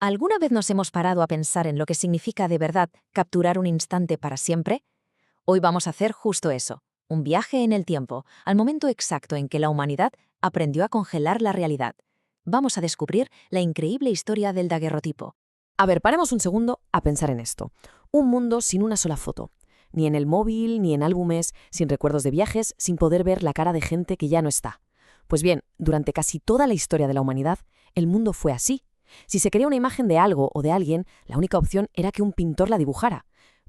¿Alguna vez nos hemos parado a pensar en lo que significa de verdad capturar un instante para siempre? Hoy vamos a hacer justo eso, un viaje en el tiempo, al momento exacto en que la humanidad aprendió a congelar la realidad. Vamos a descubrir la increíble historia del daguerrotipo. A ver, paremos un segundo a pensar en esto. Un mundo sin una sola foto. Ni en el móvil, ni en álbumes, sin recuerdos de viajes, sin poder ver la cara de gente que ya no está. Pues bien, durante casi toda la historia de la humanidad, el mundo fue así. Si se quería una imagen de algo o de alguien, la única opción era que un pintor la dibujara.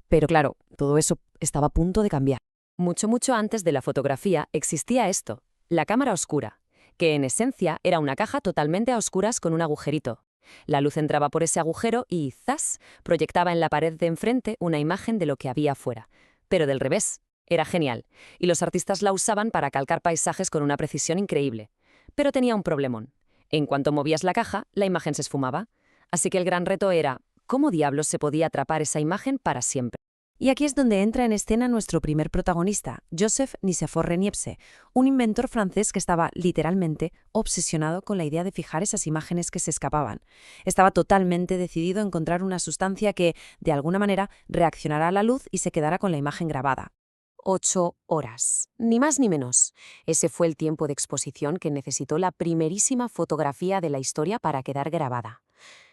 Pero claro, todo eso estaba a punto de cambiar. Mucho antes de la fotografía existía esto, la cámara oscura, que en esencia era una caja totalmente a oscuras con un agujerito. La luz entraba por ese agujero y, ¡zas!, proyectaba en la pared de enfrente una imagen de lo que había afuera. Pero del revés. Era genial, y los artistas la usaban para calcar paisajes con una precisión increíble. Pero tenía un problemón. En cuanto movías la caja, la imagen se esfumaba. Así que el gran reto era, ¿cómo diablos se podía atrapar esa imagen para siempre? Y aquí es donde entra en escena nuestro primer protagonista, Joseph Nicéphore Niepce, un inventor francés que estaba literalmente obsesionado con la idea de fijar esas imágenes que se escapaban. Estaba totalmente decidido a encontrar una sustancia que, de alguna manera, reaccionara a la luz y se quedara con la imagen grabada. 8 horas, ni más ni menos. Ese fue el tiempo de exposición que necesitó la primerísima fotografía de la historia para quedar grabada.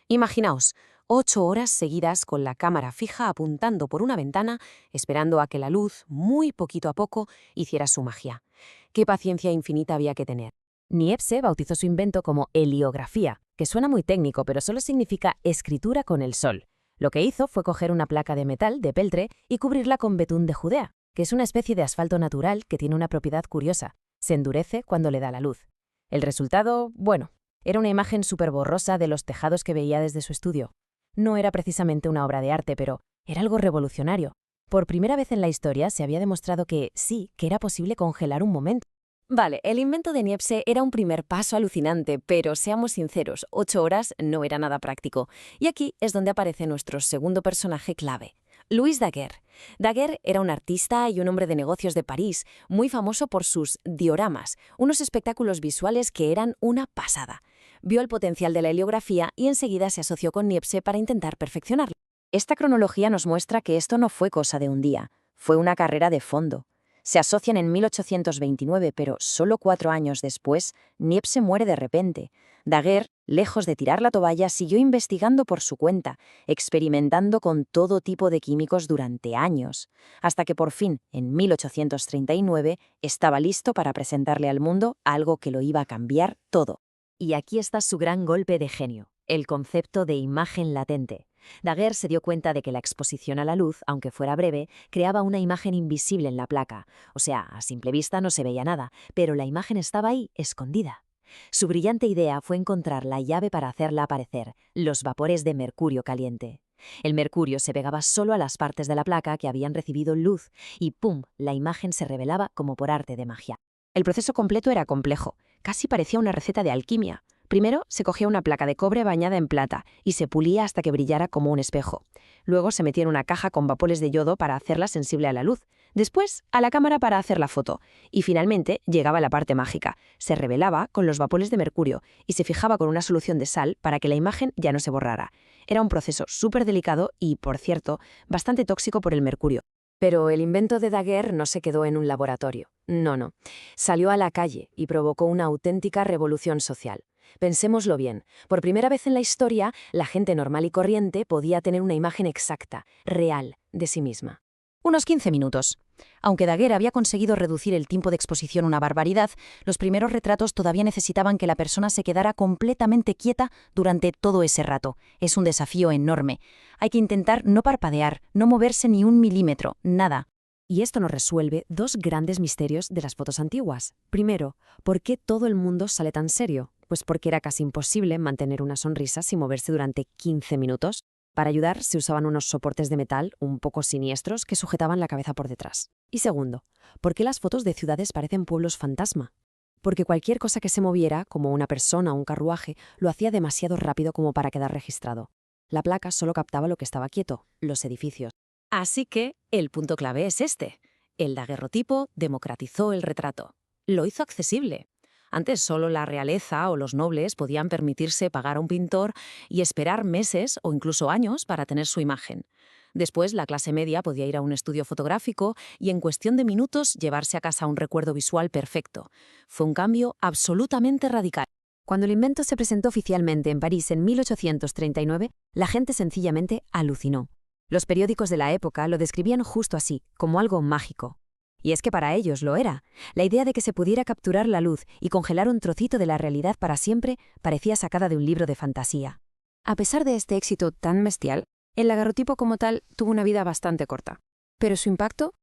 Imaginaos, 8 horas seguidas con la cámara fija apuntando por una ventana, esperando a que la luz, muy poquito a poco, hiciera su magia. ¿Qué paciencia infinita había que tener? Niepce bautizó su invento como heliografía, que suena muy técnico, pero solo significa escritura con el sol. Lo que hizo fue coger una placa de metal de peltre y cubrirla con betún de Judea, que es una especie de asfalto natural que tiene una propiedad curiosa: se endurece cuando le da la luz. El resultado, bueno, era una imagen súper borrosa de los tejados que veía desde su estudio. No era precisamente una obra de arte, pero era algo revolucionario. Por primera vez en la historia se había demostrado que sí, que era posible congelar un momento. Vale, el invento de Niepce era un primer paso alucinante, pero seamos sinceros, 8 horas no era nada práctico. Y aquí es donde aparece nuestro segundo personaje clave, Louis Daguerre. Daguerre era un artista y un hombre de negocios de París, muy famoso por sus dioramas, unos espectáculos visuales que eran una pasada. Vio el potencial de la heliografía y enseguida se asoció con Niepce para intentar perfeccionarla. Esta cronología nos muestra que esto no fue cosa de un día, fue una carrera de fondo. Se asocian en 1829, pero solo 4 años después, Niepce muere de repente. Daguerre, lejos de tirar la toalla, siguió investigando por su cuenta, experimentando con todo tipo de químicos durante años, hasta que por fin, en 1839, estaba listo para presentarle al mundo algo que lo iba a cambiar todo. Y aquí está su gran golpe de genio, el concepto de imagen latente. Daguerre se dio cuenta de que la exposición a la luz, aunque fuera breve, creaba una imagen invisible en la placa. O sea, a simple vista no se veía nada, pero la imagen estaba ahí, escondida. Su brillante idea fue encontrar la llave para hacerla aparecer, los vapores de mercurio caliente. El mercurio se pegaba solo a las partes de la placa que habían recibido luz y ¡pum!, la imagen se revelaba como por arte de magia. El proceso completo era complejo, casi parecía una receta de alquimia. Primero se cogía una placa de cobre bañada en plata y se pulía hasta que brillara como un espejo. Luego se metía en una caja con vapores de yodo para hacerla sensible a la luz. Después, a la cámara para hacer la foto. Y finalmente llegaba la parte mágica. Se revelaba con los vapores de mercurio y se fijaba con una solución de sal para que la imagen ya no se borrara. Era un proceso súper delicado y, por cierto, bastante tóxico por el mercurio. Pero el invento de Daguerre no se quedó en un laboratorio. No. Salió a la calle y provocó una auténtica revolución social. Pensémoslo bien, por primera vez en la historia, la gente normal y corriente podía tener una imagen exacta, real, de sí misma. Unos 15 minutos. Aunque Daguerre había conseguido reducir el tiempo de exposición una barbaridad, los primeros retratos todavía necesitaban que la persona se quedara completamente quieta durante todo ese rato. Es un desafío enorme. Hay que intentar no parpadear, no moverse ni un milímetro, nada. Y esto nos resuelve dos grandes misterios de las fotos antiguas. Primero, ¿por qué todo el mundo sale tan serio? Pues porque era casi imposible mantener una sonrisa sin moverse durante 15 minutos. Para ayudar se usaban unos soportes de metal un poco siniestros que sujetaban la cabeza por detrás. Y segundo, ¿por qué las fotos de ciudades parecen pueblos fantasma? Porque cualquier cosa que se moviera, como una persona o un carruaje, lo hacía demasiado rápido como para quedar registrado. La placa solo captaba lo que estaba quieto, los edificios. Así que el punto clave es este. El daguerrotipo democratizó el retrato. Lo hizo accesible. Antes solo la realeza o los nobles podían permitirse pagar a un pintor y esperar meses o incluso años para tener su imagen. Después, la clase media podía ir a un estudio fotográfico y en cuestión de minutos llevarse a casa un recuerdo visual perfecto. Fue un cambio absolutamente radical. Cuando el invento se presentó oficialmente en París en 1839, la gente sencillamente alucinó. Los periódicos de la época lo describían justo así, como algo mágico. Y es que para ellos lo era. La idea de que se pudiera capturar la luz y congelar un trocito de la realidad para siempre parecía sacada de un libro de fantasía. A pesar de este éxito tan bestial, el daguerrotipo como tal tuvo una vida bastante corta. Pero su impacto,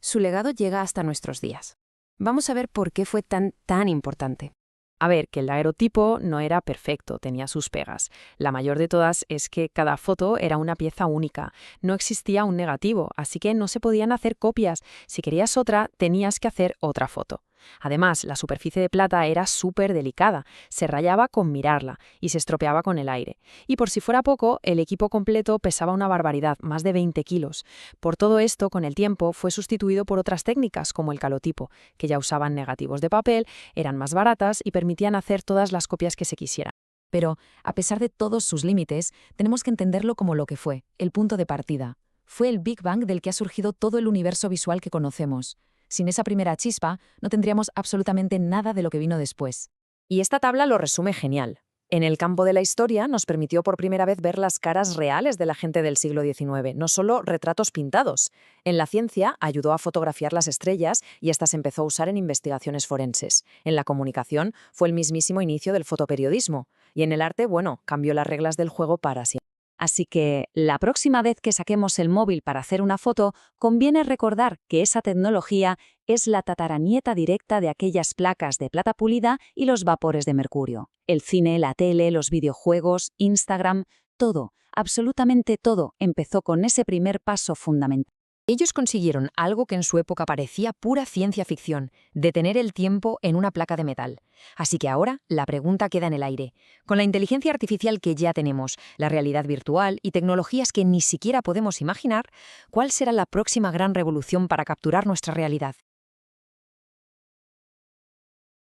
su legado llega hasta nuestros días. Vamos a ver por qué fue tan importante. A ver, que el daguerrotipo no era perfecto, tenía sus pegas. La mayor de todas es que cada foto era una pieza única. No existía un negativo, así que no se podían hacer copias. Si querías otra, tenías que hacer otra foto. Además, la superficie de plata era súper delicada, se rayaba con mirarla y se estropeaba con el aire. Y por si fuera poco, el equipo completo pesaba una barbaridad, más de 20 kilos. Por todo esto, con el tiempo, fue sustituido por otras técnicas, como el calotipo, que ya usaban negativos de papel, eran más baratas y permitían hacer todas las copias que se quisieran. Pero, a pesar de todos sus límites, tenemos que entenderlo como lo que fue, el punto de partida. Fue el Big Bang del que ha surgido todo el universo visual que conocemos. Sin esa primera chispa, no tendríamos absolutamente nada de lo que vino después. Y esta tabla lo resume genial. En el campo de la historia nos permitió por primera vez ver las caras reales de la gente del siglo XIX, no solo retratos pintados. En la ciencia ayudó a fotografiar las estrellas y esta se empezó a usar en investigaciones forenses. En la comunicación fue el mismísimo inicio del fotoperiodismo. Y en el arte, cambió las reglas del juego para siempre. Así que, la próxima vez que saquemos el móvil para hacer una foto, conviene recordar que esa tecnología es la tataranieta directa de aquellas placas de plata pulida y los vapores de mercurio. El cine, la tele, los videojuegos, Instagram, todo, absolutamente todo, empezó con ese primer paso fundamental. Ellos consiguieron algo que en su época parecía pura ciencia ficción, detener el tiempo en una placa de metal. Así que ahora la pregunta queda en el aire. Con la inteligencia artificial que ya tenemos, la realidad virtual y tecnologías que ni siquiera podemos imaginar, ¿cuál será la próxima gran revolución para capturar nuestra realidad?